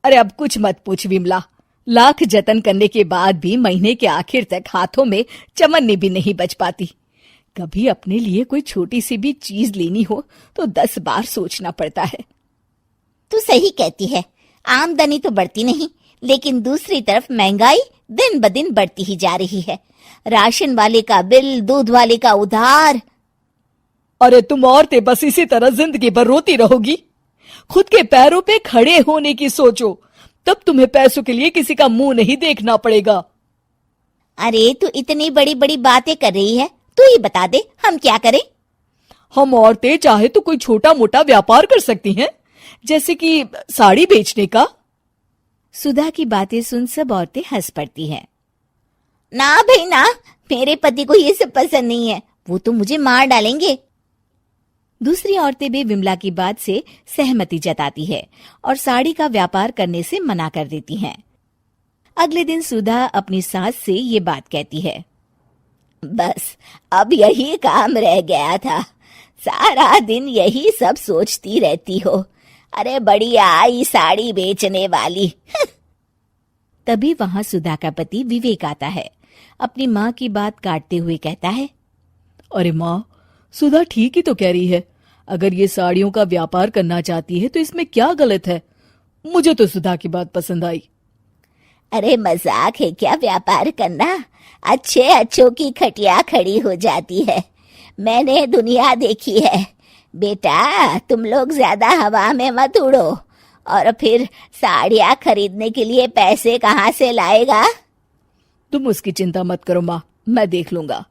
अरे अब कुछ मत पूछ विमला, लाख जतन करने के बाद भी महीने के आखिर तक हाथों में चवन्नी भी नहीं बच पाती। कभी अपने लिए कोई छोटी सी भी चीज लेनी हो तो 10 बार सोचना पड़ता है। तू सही कहती है, आमदनी तो बढ़ती नहीं, लेकिन दूसरी तरफ महंगाई दिन ब दिन बढ़ती ही जा रही है। राशन वाले का बिल, दूध वाले का उधार। अरे तुम औरतें बस इसी तरह जिंदगी भर रोती रहोगी। खुद के पैरों पे खड़े होने की सोचो, तब तुम्हें पैसों के लिए किसी का मुंह नहीं देखना पड़ेगा। अरे तू इतनी बड़ी बड़ी बातें कर रही है, तू ही बता दे हम क्या करें। हम औरतें चाहे तो कोई छोटा मोटा व्यापार कर सकती हैं, जैसे कि साड़ी बेचने का। सुधा की बातें सुन सब औरतें हंस पड़ती हैं। ना भाई ना, मेरे पति को ये सब पसंद नहीं है, वो तो मुझे मार डालेंगे। दूसरी औरतें भी विमला की बात से सहमति जताती है और साड़ी का व्यापार करने से मना कर देती हैं। अगले दिन सुधा अपनी सास से ये बात कहती है, बस अब यही काम रह गया था, सारा दिन यही सब सोचती रहती हो। अरे बढ़िया आई साड़ी बेचने वाली। तभी वहां सुधा का पति विवेक आता है। अपनी माँ की बात काटते हुए कहता है, अरे माँ, सुधा ठीक ही तो कह रही है। अगर ये साड़ियों का व्यापार करना चाहती है तो इसमें क्या गलत है। मुझे तो सुधा की बात पसंद आई। अरे मजाक है क्या व्यापार करना? अच्छे अच्छों की खटिया खड़ी हो जाती है। मैंने दुनिया देखी है। बेटा तुम लोग ज्यादा हवा में मत उड़ो, और फिर साड़ियाँ खरीदने के लिए पैसे कहाँ से लाएगा? तुम उसकी चिंता मत करो माँ, मैं देख लूंगा।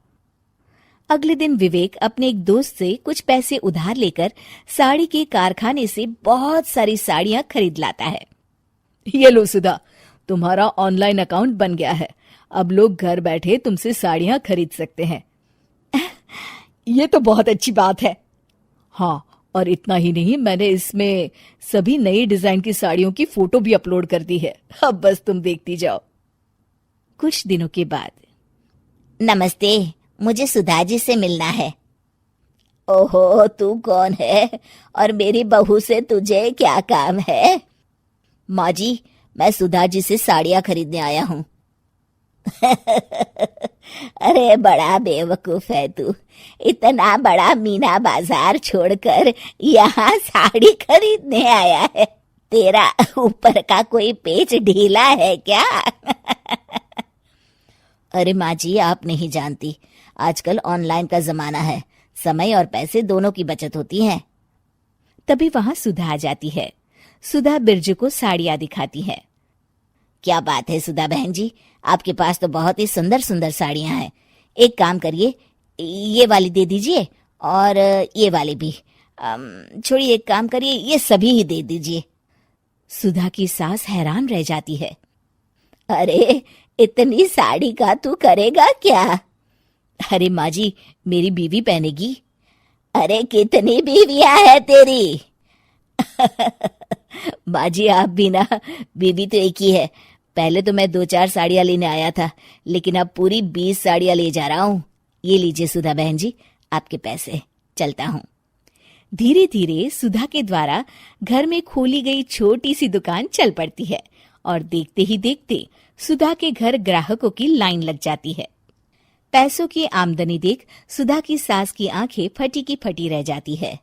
अगले दिन विवेक अपने एक दोस्त से कुछ पैसे उधार लेकर साड़ी के कारखाने से बहुत सारी साड़ियाँ खरीद लाता है। ये लो सुधा, तुम्हारा ऑनलाइन अकाउंट बन गया है। अब लोग घर बैठे तुमसे साड़ियाँ खरीद सकते हैं। ये तो बहुत अच्छी बात है। हाँ, और इतना ही नहीं, मैंने इसमें सभी नई डिजाइन की साड़ियों की फोटो भी अपलोड कर दी है। अब बस तुम देखती जाओ। कुछ दिनों के बाद, नमस्ते, मुझे सुधा जी से मिलना है। ओहो, तू कौन है और मेरी बहू से तुझे क्या काम है? माँ जी, मैं सुधा जी से साड़ियाँ खरीदने आया हूँ। अरे बड़ा बेवकूफ है तू, इतना बड़ा मीना बाजार छोड़कर यहाँ साड़ी खरीदने आया है। तेरा ऊपर का कोई पेच ढीला है क्या? अरे माँ जी, आप नहीं जानती, आजकल ऑनलाइन का जमाना है, समय और पैसे दोनों की बचत होती है। तभी वहां सुधा आ जाती है। सुधा बिरजू को साड़ियाँ दिखाती है। क्या बात है सुधा बहन जी, आपके पास तो बहुत ही सुंदर सुंदर साड़ियाँ हैं। एक काम करिए, ये वाली दे दीजिए और ये वाली भी। छोड़िए, एक काम करिए, ये सभी ही दे दीजिए। सुधा की सास हैरान रह जाती है। अरे इतनी साड़ी का तू करेगा क्या? अरे माँ जी, मेरी बीवी पहनेगी। अरे कितनी बीवियां है तेरी? माँ जी आप भी ना, बीवी तो एक ही है। पहले तो मैं 2-4 साड़ियाँ लेने आया था, लेकिन अब पूरी 20 साड़ियाँ ले जा रहा हूँ। ये लीजिए सुधा बहन जी, आपके पैसे, चलता हूँ। धीरे धीरे सुधा के द्वारा घर में खोली गई छोटी सी दुकान चल पड़ती है और देखते ही देखते सुधा के घर ग्राहकों की लाइन लग जाती है। पैसों की आमदनी देख सुधा की सास की आंखें फटी की फटी रह जाती है।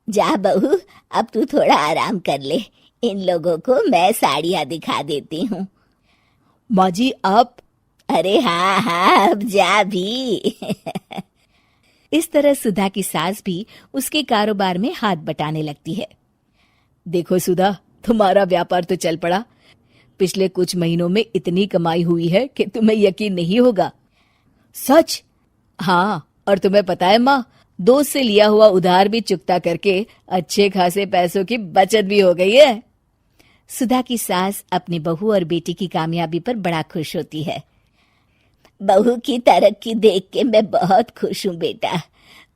जा बहू, अब तू थोड़ा आराम कर ले, इन लोगों को मैं साड़ियाँ दिखा देती हूँ। माँ जी आप? अरे हाँ हाँ, अब जा भी। इस तरह सुधा की सास भी उसके कारोबार में हाथ बटाने लगती है। देखो सुधा, तुम्हारा व्यापार तो चल पड़ा। पिछले कुछ महीनों में इतनी कमाई हुई है कि तुम्हें यकीन नहीं होगा। सच? हाँ, और तुम्हें पता है माँ, दोस्त से लिया हुआ उधार भी चुकता करके अच्छे खासे पैसों की बचत भी हो गई है। सुधा की सास अपनी बहू और बेटी की कामयाबी पर बड़ा खुश होती है। बहू की तरक्की देख के मैं बहुत खुश हूँ बेटा।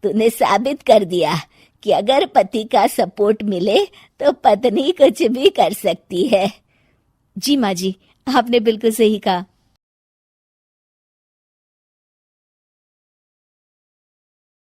तूने साबित कर दिया कि अगर पति का सपोर्ट मिले तो पत्नी कुछ भी कर सकती है। जी माँ जी, आपने बिल्कुल सही कहा।